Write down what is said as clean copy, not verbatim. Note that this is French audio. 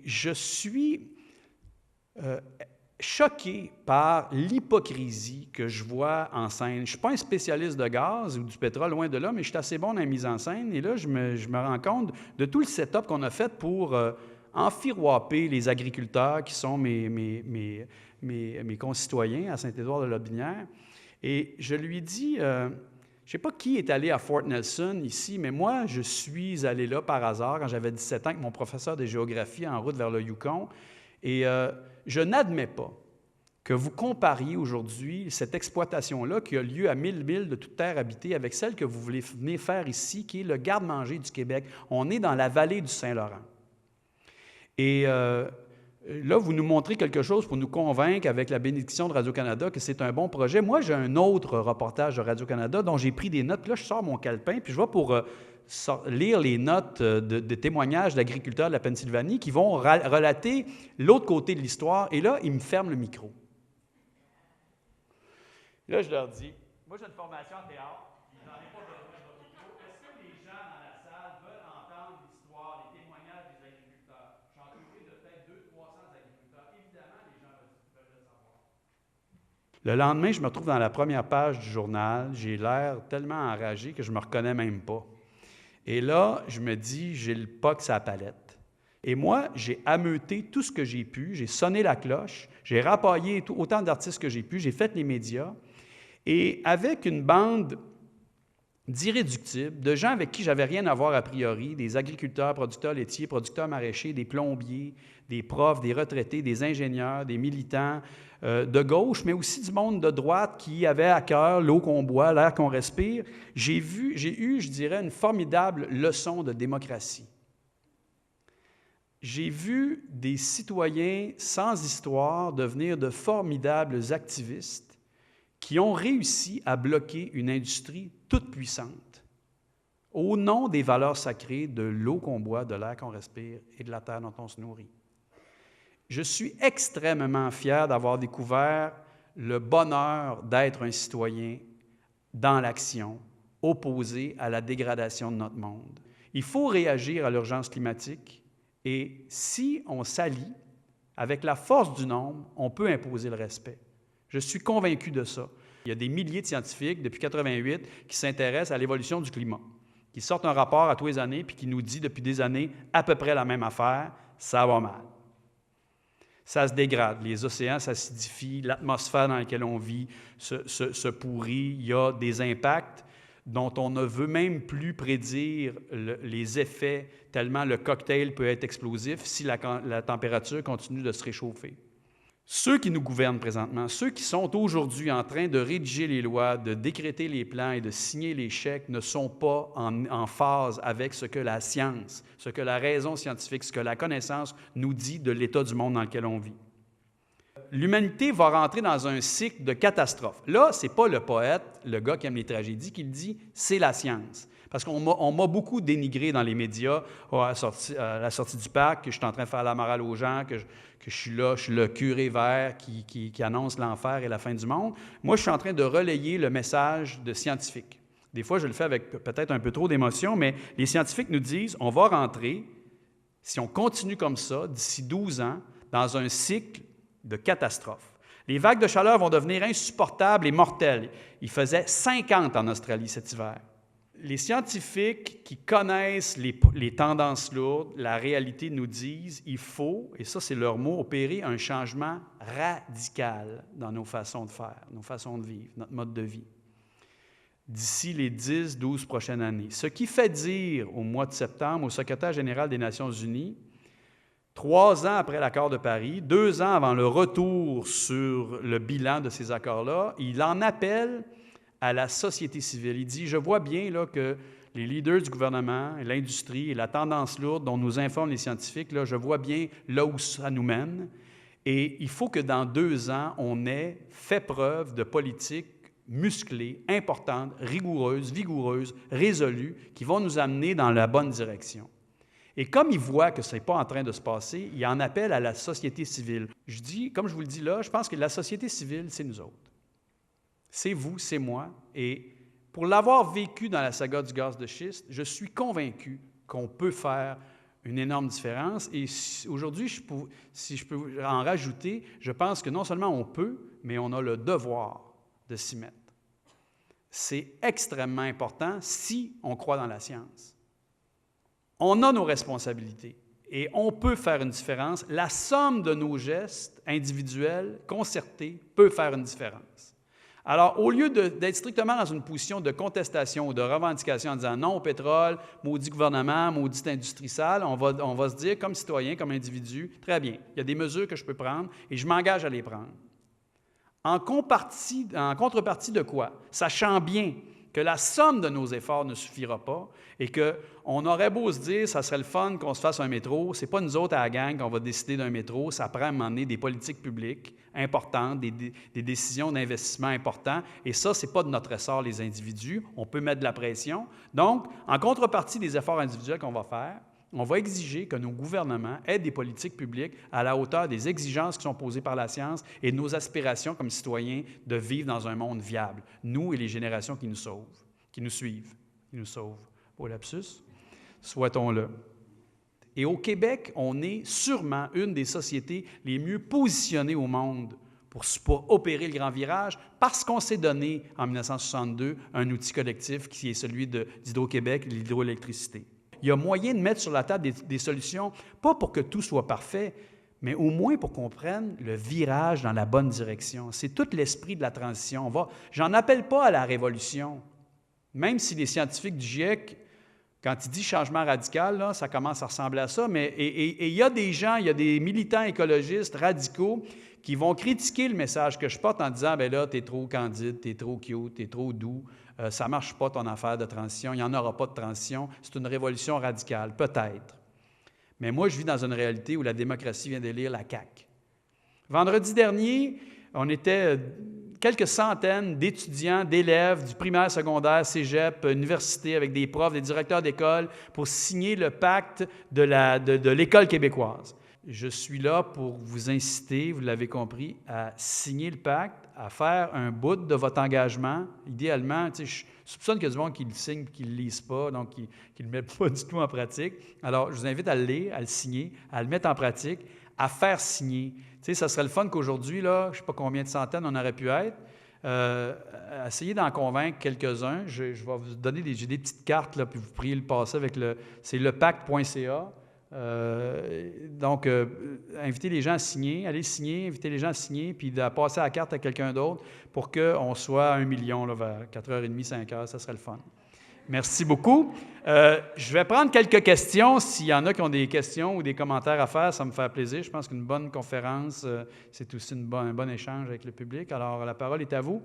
Je suis choqué par l'hypocrisie que je vois en scène. Je ne suis pas un spécialiste de gaz ou du pétrole, loin de là, mais je suis assez bon dans la mise en scène. Et là, je me rends compte de tout le setup qu'on a fait pour enfiroiper les agriculteurs qui sont mes concitoyens à Saint-Édouard-de-Lotbinière. Et je lui dis, je ne sais pas qui est allé à Fort Nelson ici, mais moi, je suis allé là par hasard quand j'avais 17 ans avec mon professeur de géographie en route vers le Yukon. Et je n'admets pas que vous compariez aujourd'hui cette exploitation-là qui a lieu à 1000 milles de toute terre habitée avec celle que vous voulez venir faire ici, qui est le garde-manger du Québec. On est dans la vallée du Saint-Laurent. Et là, vous nous montrez quelque chose pour nous convaincre avec la bénédiction de Radio-Canada que c'est un bon projet. Moi, j'ai un autre reportage de Radio-Canada dont j'ai pris des notes. Puis là, je sors mon calepin, puis je vais pour lire les notes de témoignages d'agriculteurs de la Pennsylvanie qui vont relater l'autre côté de l'histoire. Et là, ils me ferment le micro. Là, je leur dis, moi, j'ai une formation en théâtre. J'en ai pas besoin de votre micro. Est-ce que les gens dans la salle veulent entendre l'histoire, les témoignages des agriculteurs? Je suis entouré de peut-être 200-300 agriculteurs. Évidemment, les gens veulent le savoir. Le lendemain, je me retrouve dans la première page du journal. J'ai l'air tellement enragé que je ne me reconnais même pas. Et là, je me dis, j'ai le pox à la palette. Et moi, j'ai ameuté tout ce que j'ai pu. J'ai sonné la cloche. J'ai rapaillé autant d'artistes que j'ai pu. J'ai fait les médias. Et avec une bande d'irréductibles, de gens avec qui j'avais rien à voir a priori, des agriculteurs, producteurs laitiers, producteurs maraîchers, des plombiers, des profs, des retraités, des ingénieurs, des militants de gauche, mais aussi du monde de droite qui avait à cœur l'eau qu'on boit, l'air qu'on respire, j'ai eu, je dirais, une formidable leçon de démocratie. J'ai vu des citoyens sans histoire devenir de formidables activistes qui ont réussi à bloquer une industrie toute puissante au nom des valeurs sacrées de l'eau qu'on boit, de l'air qu'on respire et de la terre dont on se nourrit. Je suis extrêmement fier d'avoir découvert le bonheur d'être un citoyen dans l'action, opposé à la dégradation de notre monde. Il faut réagir à l'urgence climatique et si on s'allie avec la force du nombre, on peut imposer le respect. Je suis convaincu de ça. Il y a des milliers de scientifiques, depuis 1988, qui s'intéressent à l'évolution du climat, qui sortent un rapport à tous les années puis qui nous dit depuis des années à peu près la même affaire, ça va mal. Ça se dégrade, les océans s'acidifient, l'atmosphère dans laquelle on vit se pourrit, il y a des impacts dont on ne veut même plus prédire les effets, tellement le cocktail peut être explosif si la température continue de se réchauffer. Ceux qui nous gouvernent présentement, ceux qui sont aujourd'hui en train de rédiger les lois, de décréter les plans et de signer les chèques ne sont pas en phase avec ce que la science, ce que la raison scientifique, ce que la connaissance nous dit de l'état du monde dans lequel on vit. L'humanité va rentrer dans un cycle de catastrophe. Là, ce n'est pas le poète, le gars qui aime les tragédies, qui le dit, c'est la science. Parce qu'on m'a beaucoup dénigré dans les médias à la sortie du parc, que je suis en train de faire la morale aux gens, que je suis là, je suis le curé vert qui annonce l'enfer et la fin du monde. Moi, je suis en train de relayer le message de scientifiques. Des fois, je le fais avec peut-être un peu trop d'émotion, mais les scientifiques nous disent, on va rentrer, si on continue comme ça, d'ici 12 ans, dans un cycle de catastrophe. Les vagues de chaleur vont devenir insupportables et mortelles. Il faisait 50 en Australie cet hiver. Les scientifiques qui connaissent les tendances lourdes, la réalité nous disent il faut, et ça c'est leur mot, opérer un changement radical dans nos façons de faire, nos façons de vivre, notre mode de vie, d'ici les 10-12 prochaines années. Ce qui fait dire au mois de septembre au secrétaire général des Nations unies, 3 ans après l'accord de Paris, 2 ans avant le retour sur le bilan de ces accords-là, il en appelle à la société civile. Il dit, je vois bien là, que les leaders du gouvernement, et l'industrie et la tendance lourde dont nous informent les scientifiques, là, je vois bien là où ça nous mène. Et il faut que dans 2 ans, on ait fait preuve de politique musclée, importante, rigoureuse, vigoureuse, résolue, qui vont nous amener dans la bonne direction. Et comme il voit que ce n'est pas en train de se passer, il en appelle à la société civile. Je dis, comme je vous le dis là, je pense que la société civile, c'est nous autres. C'est vous, c'est moi. Et pour l'avoir vécu dans la saga du gaz de schiste, je suis convaincu qu'on peut faire une énorme différence. Et aujourd'hui, si je peux en rajouter, je pense que non seulement on peut, mais on a le devoir de s'y mettre. C'est extrêmement important si on croit dans la science. On a nos responsabilités et on peut faire une différence. La somme de nos gestes individuels, concertés, peut faire une différence. Alors, au lieu d'être strictement dans une position de contestation ou de revendication en disant non au pétrole, maudit gouvernement, maudite industrie sale, on va se dire comme citoyen, comme individu, très bien, il y a des mesures que je peux prendre et je m'engage à les prendre. En contrepartie de quoi? Sachant bien que la somme de nos efforts ne suffira pas et qu'on aurait beau se dire, ça serait le fun qu'on se fasse un métro, ce n'est pas nous autres à la gang qu'on va décider d'un métro, ça prend à un moment donné des politiques publiques importantes, des décisions d'investissement importantes, et ça, ce n'est pas de notre ressort, les individus, on peut mettre de la pression. Donc, en contrepartie des efforts individuels qu'on va faire, on va exiger que nos gouvernements aient des politiques publiques à la hauteur des exigences qui sont posées par la science et de nos aspirations comme citoyens de vivre dans un monde viable, nous et les générations qui nous suivent, qui nous sauvent. Au lapsus, souhaitons-le. Et au Québec, on est sûrement une des sociétés les mieux positionnées au monde pour opérer le grand virage parce qu'on s'est donné, en 1962, un outil collectif qui est celui d'Hydro-Québec, l'hydroélectricité. Il y a moyen de mettre sur la table des solutions, pas pour que tout soit parfait, mais au moins pour qu'on prenne le virage dans la bonne direction. C'est tout l'esprit de la transition. J'en appelle pas à la révolution, même si les scientifiques du GIEC, quand ils disent changement radical, là, ça commence à ressembler à ça, mais il y a des gens, il y a des militants écologistes radicaux qui vont critiquer le message que je porte en disant « bien là, tu es trop candide, tu es trop cute, tu es trop doux, ça ne marche pas ton affaire de transition, il n'y en aura pas de transition, c'est une révolution radicale, peut-être. » Mais moi, je vis dans une réalité où la démocratie vient d'élire la CAQ. Vendredi dernier, on était quelques centaines d'étudiants, d'élèves du primaire, secondaire, cégep, université, avec des profs, des directeurs d'école, pour signer le pacte de l'École québécoise. Je suis là pour vous inciter, vous l'avez compris, à signer le pacte, à faire un bout de votre engagement. Idéalement, je soupçonne qu'il y a du monde qui le signe et qui ne le lise pas, donc qui ne le met pas du tout en pratique. Alors, je vous invite à le lire, à le signer, à le mettre en pratique, à faire signer. Ça serait le fun qu'aujourd'hui, là, je ne sais pas combien de centaines on aurait pu être, essayez d'en convaincre quelques-uns. Je vais vous donner j'ai des petites cartes, là, puis vous pourriez le passer avec c'est lepacte.ca. Donc, invitez les gens à signer, allez signer, invitez les gens à signer, puis à passer la carte à quelqu'un d'autre pour qu'on soit à 1 million là, vers 4h30, 5h, ça serait le fun. Merci beaucoup. Je vais prendre quelques questions. S'il y en a qui ont des questions ou des commentaires à faire, ça me fait plaisir. Je pense qu'une bonne conférence, c'est aussi un bon échange avec le public. Alors, la parole est à vous.